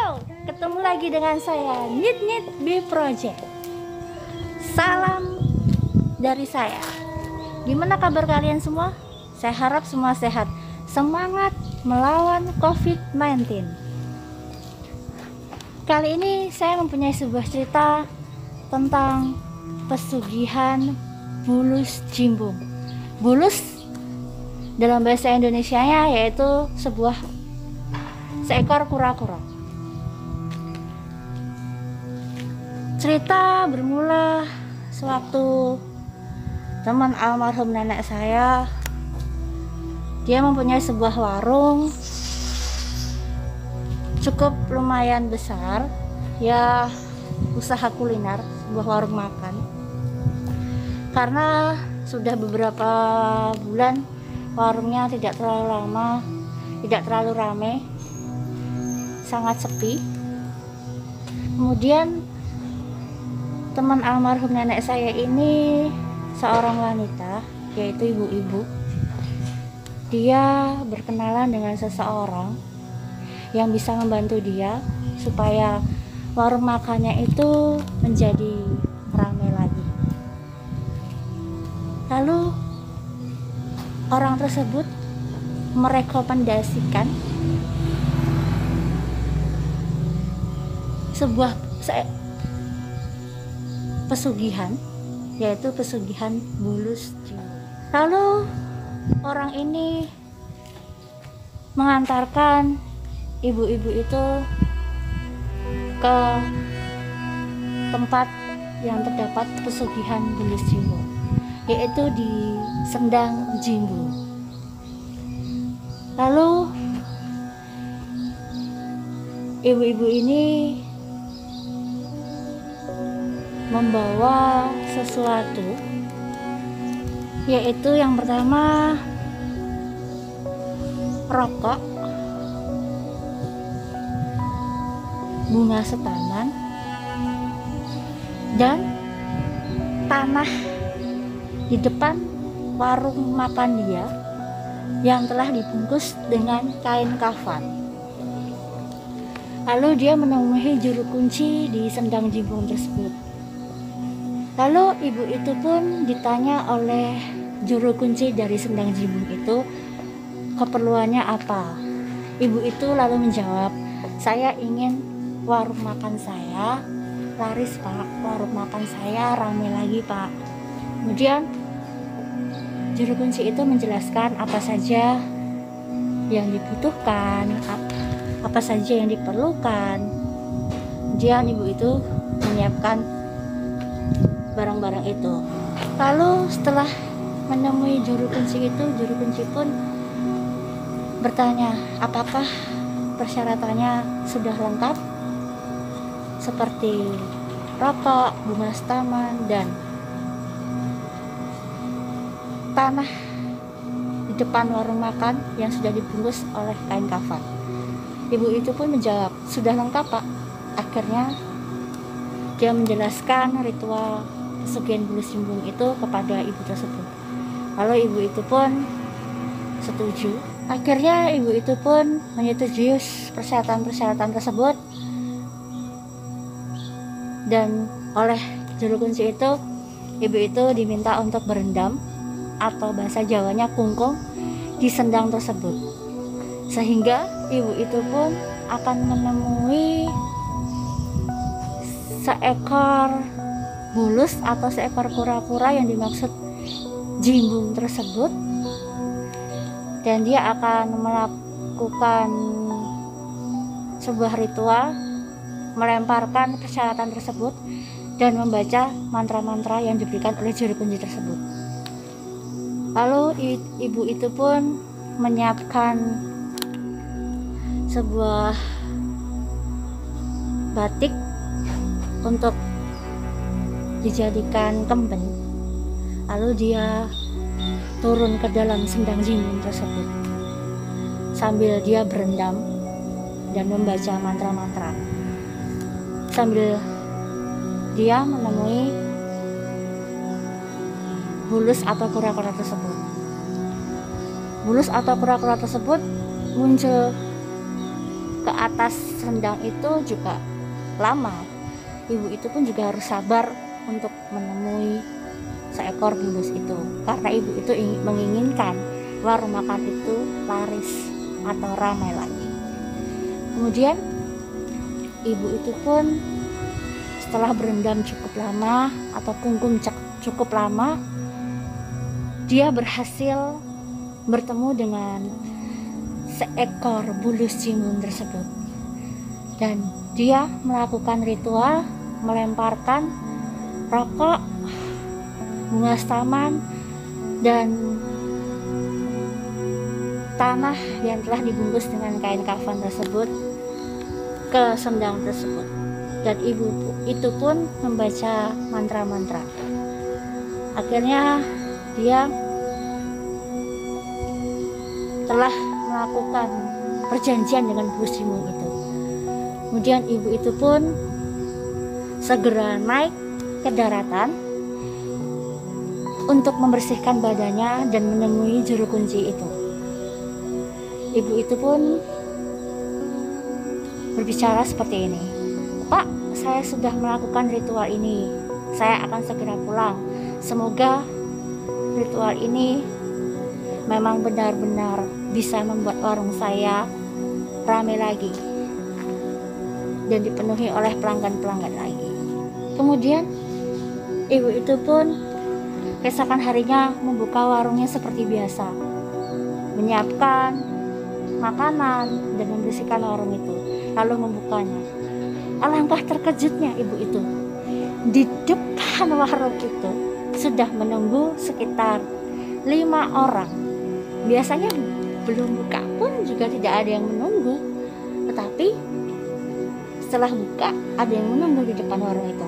Halo, ketemu lagi dengan saya Nit B Project. Salam dari saya. Gimana kabar kalian semua? Saya harap semua sehat. Semangat melawan COVID-19. Kali ini saya mempunyai sebuah cerita tentang pesugihan bulus jimbung. Bulus dalam bahasa Indonesianya yaitu seekor kura-kura. Cerita bermula sewaktu teman almarhum nenek saya. Dia mempunyai sebuah warung cukup lumayan besar, ya usaha kuliner, sebuah warung makan. Karena sudah beberapa bulan warungnya tidak terlalu lama, tidak terlalu ramai, sangat sepi. Kemudian teman almarhum nenek saya ini seorang wanita, yaitu ibu-ibu. Dia berkenalan dengan seseorang yang bisa membantu dia supaya warung makannya itu menjadi ramai lagi. Lalu orang tersebut merekomendasikan sebuah pesugihan, yaitu pesugihan bulus jimbung. Lalu orang ini mengantarkan ibu-ibu itu ke tempat yang terdapat pesugihan bulus jimbung, yaitu di Sendang Jimbung. Lalu ibu-ibu ini membawa sesuatu, yaitu yang pertama rokok, bunga setaman, dan tanah di depan warung makan dia yang telah dibungkus dengan kain kafan. Lalu dia menemui juru kunci di Sendang Jimbung tersebut. Lalu ibu itu pun ditanya oleh juru kunci dari Sendang Jimbung itu keperluannya apa. Ibu itu lalu menjawab, saya ingin warung makan saya laris pak, warung makan saya ramai lagi pak. Kemudian juru kunci itu menjelaskan apa saja yang dibutuhkan, apa saja yang diperlukan. Kemudian ibu itu menyiapkan barang-barang itu. Lalu setelah menemui juru kunci itu, juru kunci pun bertanya apakah persyaratannya sudah lengkap, seperti rokok, bunga setaman, dan tanah di depan warung makan yang sudah dibungkus oleh kain kafan. Ibu itu pun menjawab, sudah lengkap pak. Akhirnya dia menjelaskan ritual pesugihan bulus jimbung itu kepada ibu tersebut. Lalu ibu itu pun setuju. Akhirnya ibu itu pun menyetujui persyaratan-persyaratan tersebut, dan oleh juru kunci itu, ibu itu diminta untuk berendam atau bahasa Jawanya kungkung di sendang tersebut, sehingga ibu itu pun akan menemui seekor bulus atau seekor kura-kura yang dimaksud jimbung tersebut, dan dia akan melakukan sebuah ritual, melemparkan persyaratan tersebut dan membaca mantra-mantra yang diberikan oleh juru kunci tersebut. Lalu ibu itu pun menyiapkan sebuah batik untuk dijadikan kemben. Lalu dia turun ke dalam Sendang Jimbung tersebut sambil dia berendam dan membaca mantra-mantra, sambil dia menemui bulus atau kura-kura tersebut. Bulus atau kura-kura tersebut muncul ke atas sendang itu juga lama. Ibu itu pun juga harus sabar untuk menemui seekor bulus itu, karena ibu itu menginginkan warung makan itu laris atau ramai lagi. Kemudian ibu itu pun setelah berendam cukup lama atau kungkum cukup lama, dia berhasil bertemu dengan seekor bulus jimbung tersebut, dan dia melakukan ritual melemparkan rokok, bunga taman, dan tanah yang telah dibungkus dengan kain kafan tersebut ke sendang tersebut. Dan ibu itu pun membaca mantra-mantra. Akhirnya dia telah melakukan perjanjian dengan bulus jimbung itu. Kemudian ibu itu pun segera naik ke daratan untuk membersihkan badannya dan menemui juru kunci itu. Ibu itu pun berbicara seperti ini, "Pak, saya sudah melakukan ritual ini. Saya akan segera pulang. Semoga ritual ini memang benar-benar bisa membuat warung saya ramai lagi dan dipenuhi oleh pelanggan-pelanggan lagi." Kemudian ibu itu pun keesokan harinya membuka warungnya seperti biasa, menyiapkan makanan dan membersihkan warung itu, lalu membukanya. Alangkah terkejutnya ibu itu, di depan warung itu sudah menunggu sekitar 5 orang. Biasanya belum buka pun juga tidak ada yang menunggu, tetapi setelah buka ada yang menunggu di depan warung itu.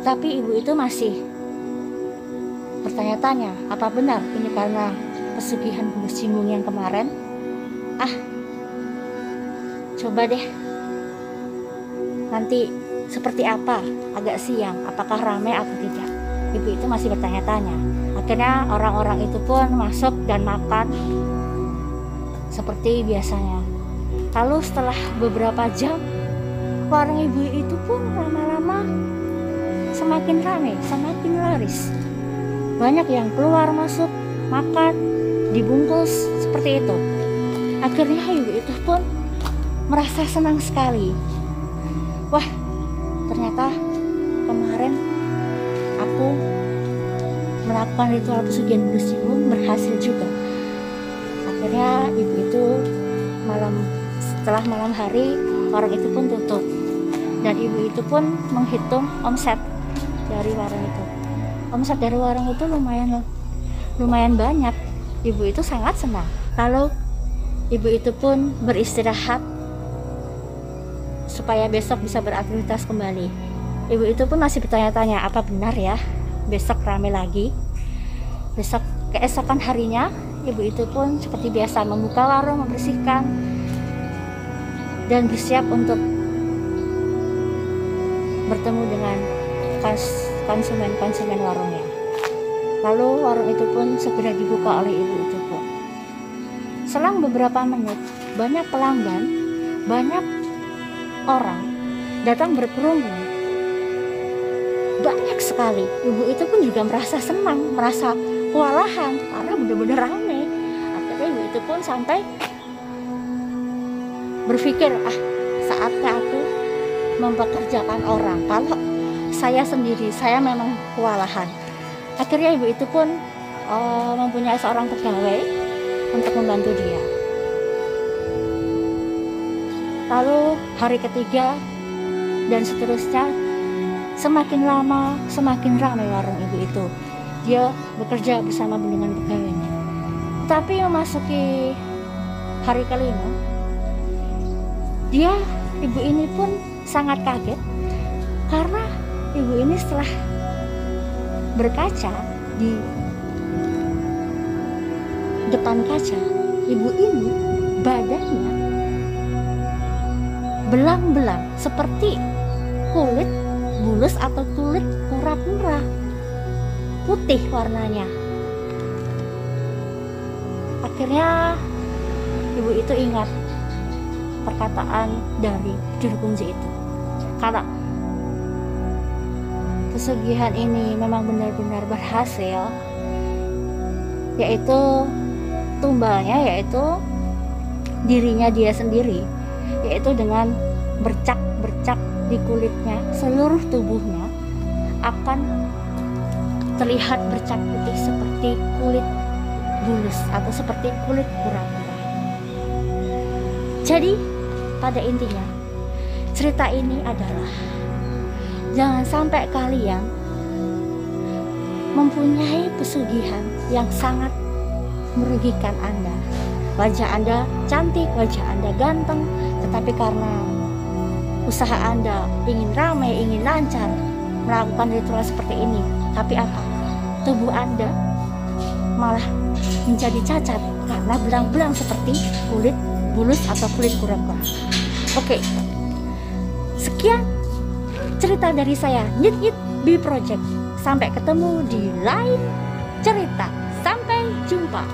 Tapi ibu itu masih bertanya-tanya, apa benar ini karena pesugihan bulus jimbung yang kemarin? Coba deh, nanti seperti apa, agak siang, apakah ramai atau tidak. Ibu itu masih bertanya-tanya. Akhirnya orang-orang itu pun masuk dan makan seperti biasanya. Lalu setelah beberapa jam, warung ibu itu pun lama-lama semakin ramai, semakin laris. Banyak yang keluar masuk, makan, dibungkus seperti itu. Akhirnya ibu itu pun merasa senang sekali. Wah, ternyata kemarin aku melakukan ritual pesugihan bulus jimbung berhasil juga. Akhirnya ibu itu setelah malam hari warung itu pun tutup, dan ibu itu pun menghitung omset dari warung itu. Omset dari warung itu lumayan banyak. Ibu itu sangat senang. Lalu ibu itu pun beristirahat supaya besok bisa beraktivitas kembali. Ibu itu pun masih bertanya-tanya, apa benar ya besok ramai lagi. Besok keesokan harinya ibu itu pun seperti biasa membuka warung, membersihkan, dan bersiap untuk bertemu dengan konsumen warungnya. Lalu warung itu pun segera dibuka oleh ibu itu pun. Selang beberapa menit, banyak pelanggan, banyak orang datang berkerumun. Banyak sekali. Ibu itu pun juga merasa senang, merasa kewalahan karena benar-benar ramai. Akhirnya ibu itu pun sampai berpikir, saatnya aku mempekerjakan orang. Kalau saya sendiri, saya memang kewalahan. Akhirnya ibu itu pun mempunyai seorang pegawai untuk membantu dia. Lalu hari ketiga dan seterusnya, semakin lama semakin ramai warung ibu itu. Dia bekerja bersama dengan pegawainya. Tapi memasuki hari kelima, ibu ini pun sangat kaget karena ibu ini setelah berkaca di depan kaca, ibu ini badannya belang-belang seperti kulit bulus atau kulit kura-kura, putih warnanya. Akhirnya ibu itu ingat, perkataan dari juru kunci itu. Kalau pesugihan ini memang benar-benar berhasil, yaitu tumbalnya yaitu dirinya dia sendiri, yaitu dengan bercak-bercak di kulitnya, seluruh tubuhnya akan terlihat bercak putih seperti kulit bulus atau seperti kulit kura-kura. Jadi pada intinya cerita ini adalah jangan sampai kalian mempunyai pesugihan yang sangat merugikan Anda. Wajah Anda cantik, wajah Anda ganteng, tetapi karena usaha Anda ingin ramai, ingin lancar, melakukan ritual seperti ini, tapi apa? Tubuh Anda malah menjadi cacat karena belang-belang seperti kulit bulus atau kulit kura-kura. Oke, sekian cerita dari saya, Nyit Nyit Bee Project. Sampai ketemu di lain cerita. Sampai jumpa.